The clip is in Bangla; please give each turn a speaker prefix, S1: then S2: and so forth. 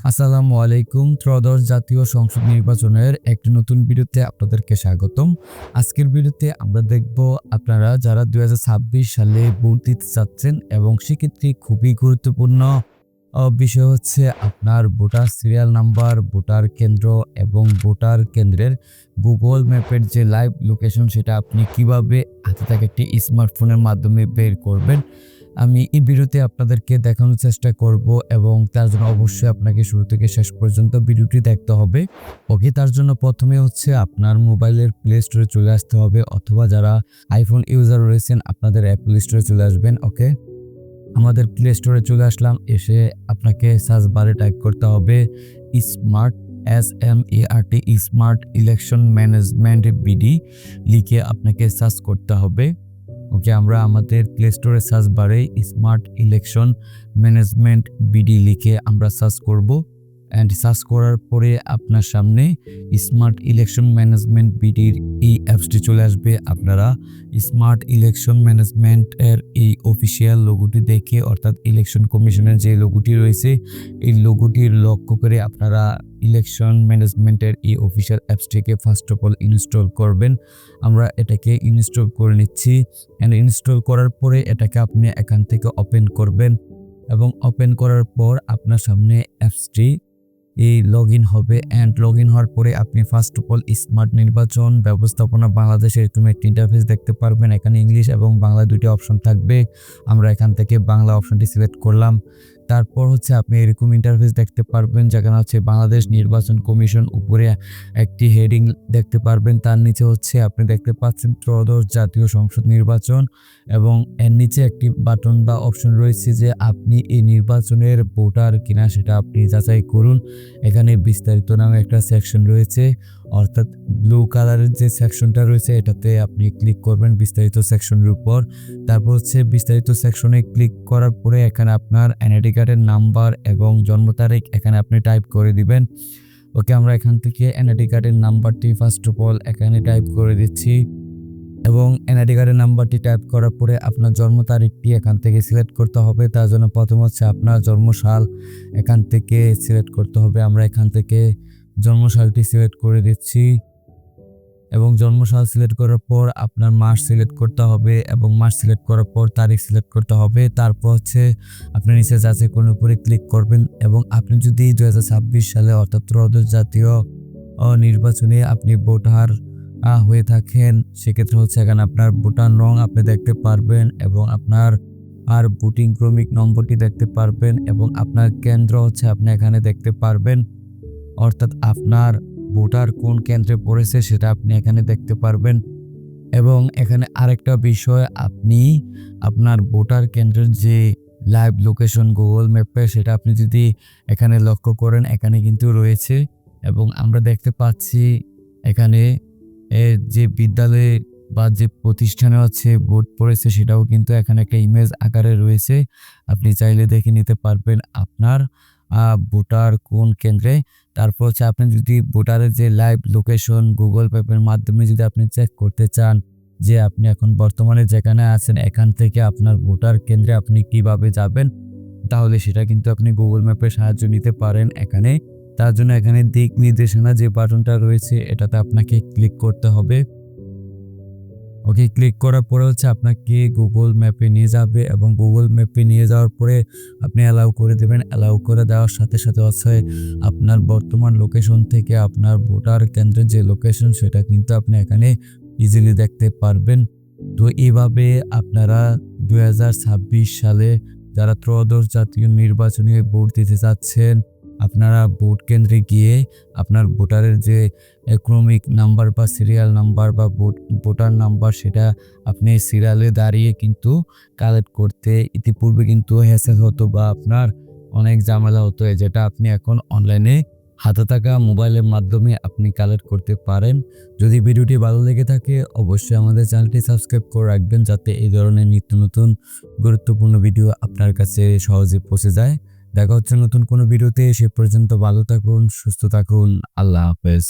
S1: আসসালামু আলাইকুম। ত্রয়োদশ জাতীয় সংসদ নির্বাচনের একটি নতুন ভিডিওতে আপনাদেরকে স্বাগতম। আজকের ভিডিওতে আমরা দেখব আপনারা যারা ২০২৬ সালে ভোট দিতে চাচ্ছেন এবং সেক্ষেত্রে খুবই গুরুত্বপূর্ণ বিষয় হচ্ছে আপনার ভোটার সিরিয়াল নাম্বার, ভোটার কেন্দ্র এবং ভোটার কেন্দ্রের গুগল ম্যাপের যে লাইভ লোকেশন সেটা আপনি কিভাবে হাতে থাকা একটি স্মার্টফোনের মাধ্যমে বের করবেন। আমি এই ভিডিওতে আপনাদেরকে দেখানোর চেষ্টা করব এবং তার জন্য অবশ্যই আপনাকে শুরু থেকে শেষ পর্যন্ত ভিডিওটি দেখতে হবে। ওকে, তার জন্য প্রথমে হচ্ছে আপনার মোবাইলের প্লে স্টোরে চলে আসতে হবে, অথবা যারা আইফোন ইউজার রয়েছেন আপনাদের অ্যাপল স্টোরে চলে আসবেন। ওকে, আমাদের প্লে স্টোরে চলে আসলাম। এসে আপনাকে সার্চ বারে টাইপ করতে হবে smart SMART smart election management BD লিখে আপনাকে সার্চ করতে হবে। ওকে, আমরা আমাদের প্লে স্টোরে সার্চ বারে স্মার্ট ইলেকশন ম্যানেজমেন্ট বিডি লিখে আমরা সার্চ করব। অ্যান্ড সার্চ করার পরে আপনার সামনে স্মার্ট ইলেকশন ম্যানেজমেন্ট বিডির এই অ্যাপসটি চলে আসবে। আপনারা স্মার্ট ইলেকশন ম্যানেজমেন্টের এই অফিসিয়াল লোগোটি দেখে, অর্থাৎ ইলেকশন কমিশনের যে লোগোটি রয়েছে এই লোগোটির লক্ষ্য করে আপনারা ইলেকশন ম্যানেজমেন্টের এই অফিসিয়াল অ্যাপসটিকে ফার্স্ট অফ অল ইনস্টল করবেন। আমরা এটাকে ইনস্টল করে নিচ্ছি। অ্যান্ড ইনস্টল করার পরে এটাকে আপনি এখান থেকে ওপেন করবেন এবং ওপেন করার পর আপনার সামনে অ্যাপসটি এই লগ ইন হবে। অ্যান্ড লগ ইন হওয়ার পরে আপনি ফার্স্ট অফ অল স্মার্ট নির্বাচন ব্যবস্থাপনা বাংলাদেশের এরকম একটি ইন্টারফেস দেখতে পারবেন। এখানে ইংলিশ এবং বাংলা দুটি অপশন থাকবে। আমরা এখান থেকে বাংলা অপশনটি সিলেক্ট করলাম। তারপর হচ্ছে আপনি এরকম ইন্টারফেস দেখতে পারবেন যেখানে হচ্ছে বাংলাদেশ নির্বাচন কমিশন, উপরে একটি হেডিং দেখতে পারবেন। তার নিচে হচ্ছে আপনি দেখতে পাচ্ছেন ত্রয়োদশ জাতীয় সংসদ নির্বাচন, এবং এর নিচে একটি বাটন বা অপশন রয়েছে যে আপনি এই নির্বাচনের ভোটার কিনা সেটা আপনি যাচাই করুন। এখানে বিস্তারিত নামে একটা সেকশন রয়েছে, অর্থাৎ ব্লু কালারের যে সেকশনটা রয়েছে এটাতে আপনি ক্লিক করবেন বিস্তারিত সেকশনের উপর। তারপর হচ্ছে বিস্তারিত সেকশনে ক্লিক করার পরে এখানে আপনার এনআইডি কার্ডের নাম্বার এবং জন্ম তারিখ এখানে আপনি টাইপ করে দিবেন। ওকে, আমরা এখান থেকে এনআইডি কার্ডের নাম্বারটি ফার্স্ট অফ অল এখানে টাইপ করে দিচ্ছি, এবং এনআইডি কার্ডের নাম্বারটি টাইপ করার পরে আপনার জন্ম তারিখটি এখান থেকে সিলেক্ট করতে হবে। তার জন্য প্রথম হচ্ছে আপনার জন্মসাল এখান থেকে সিলেক্ট করতে হবে। আমরা এখান থেকে জন্মসালটি সিলেক্ট করে দিচ্ছি, এবং জন্মসাল সিলেক্ট করার পর আপনার মাস সিলেক্ট করতে হবে, এবং মাস সিলেক্ট করার পর তারিখ সিলেক্ট করতে হবে। তারপর হচ্ছে আপনি নিচে যাচাই কোন উপরে ক্লিক করবেন, এবং আপনি যদি 2026 সালে অর্থাৎ ত্রয়োদশ জাতীয় নির্বাচনে আপনি ভোটার হয়ে থাকেন সেক্ষেত্রে হচ্ছে এখানে আপনার ভোটার রং আপনি দেখতে পারবেন, এবং আপনার ভোটিং ক্রমিক নম্বরটি দেখতে পারবেন, এবং আপনার কেন্দ্র হচ্ছে আপনি এখানে দেখতে পারবেন, অর্থাৎ আপনার ভোটার কোন কেন্দ্রে পড়েছে সেটা আপনি এখানে দেখতে পারবেন। এবং এখানে আরেকটা বিষয়, আপনি আপনার ভোটার কেন্দ্রের যে লাইভ লোকেশন গুগল ম্যাপে সেটা আপনি যদি এখানে লক্ষ্য করেন এখানে কিন্তু রয়েছে, এবং আমরা দেখতে পাচ্ছি এখানে যে বিদ্যালয়ে বা যে প্রতিষ্ঠানে হচ্ছে ভোট পড়েছে সেটাও কিন্তু এখানে একটা ইমেজ আকারে রয়েছে। আপনি চাইলে দেখে নিতে পারবেন আপনার ভোটার কোন কেন্দ্রে। তারপর হচ্ছে আপনি যদি ভোটারের যে লাইভ লোকেশন গুগল ম্যাপের মাধ্যমে যদি আপনি চেক করতে চান যে আপনি এখন বর্তমানে যেখানে আছেন এখান থেকে আপনার ভোটার কেন্দ্রে আপনি কিভাবে যাবেন, তাহলে সেটা কিন্তু আপনি গুগল ম্যাপের সাহায্য নিতে পারেন এখানে। তার জন্য এখানে দিক নির্দেশনা যে বাটনটা রয়েছে এটাতে আপনাকে ক্লিক করতে হবে। ওকে, ক্লিক করার পরে হচ্ছে আপনাকে গুগল ম্যাপে নিয়ে যাবে, এবং গুগল ম্যাপে নিয়ে যাওয়ার পরে আপনি অ্যালাউ করে দেবেন। অ্যালাউ করে দেওয়ার সাথে সাথে হচ্ছে আপনার বর্তমান লোকেশন থেকে আপনার ভোটার কেন্দ্রের যে লোকেশন সেটা কিন্তু আপনি এখানে ইজিলি দেখতে পারবেন। তো এইভাবে আপনারা 2026 সালে যারা ত্রয়োদশ জাতীয় নির্বাচনে ভোট দিতে চাচ্ছেন আপনারা ভোট কেন্দ্রে গিয়ে আপনার ভোটারের যে ক্রমিক নাম্বার বা সিরিয়াল নাম্বার বা ভোটার নাম্বার সেটা আপনি সিরিয়ালে দাঁড়িয়ে কিন্তু কালেক্ট করতে ইতিপূর্বে কিন্তু হ্যাসেল হতো বা আপনার অনেক ঝামেলা হতো, যেটা আপনি এখন অনলাইনে হাতে থাকা মোবাইলের মাধ্যমে আপনি কালেক্ট করতে পারেন। যদি ভিডিওটি ভালো লেগে থাকে অবশ্যই আমাদের চ্যানেলটি সাবস্ক্রাইব করে রাখবেন যাতে এই ধরনের নিত্য নতুন গুরুত্বপূর্ণ ভিডিও আপনার কাছে সহজে পৌঁছে যায়। দেখা হচ্ছে নতুন কোনো ভিডিওতে, সে পর্যন্ত ভালো থাকুন, সুস্থ থাকুন, আল্লাহ হাফেজ।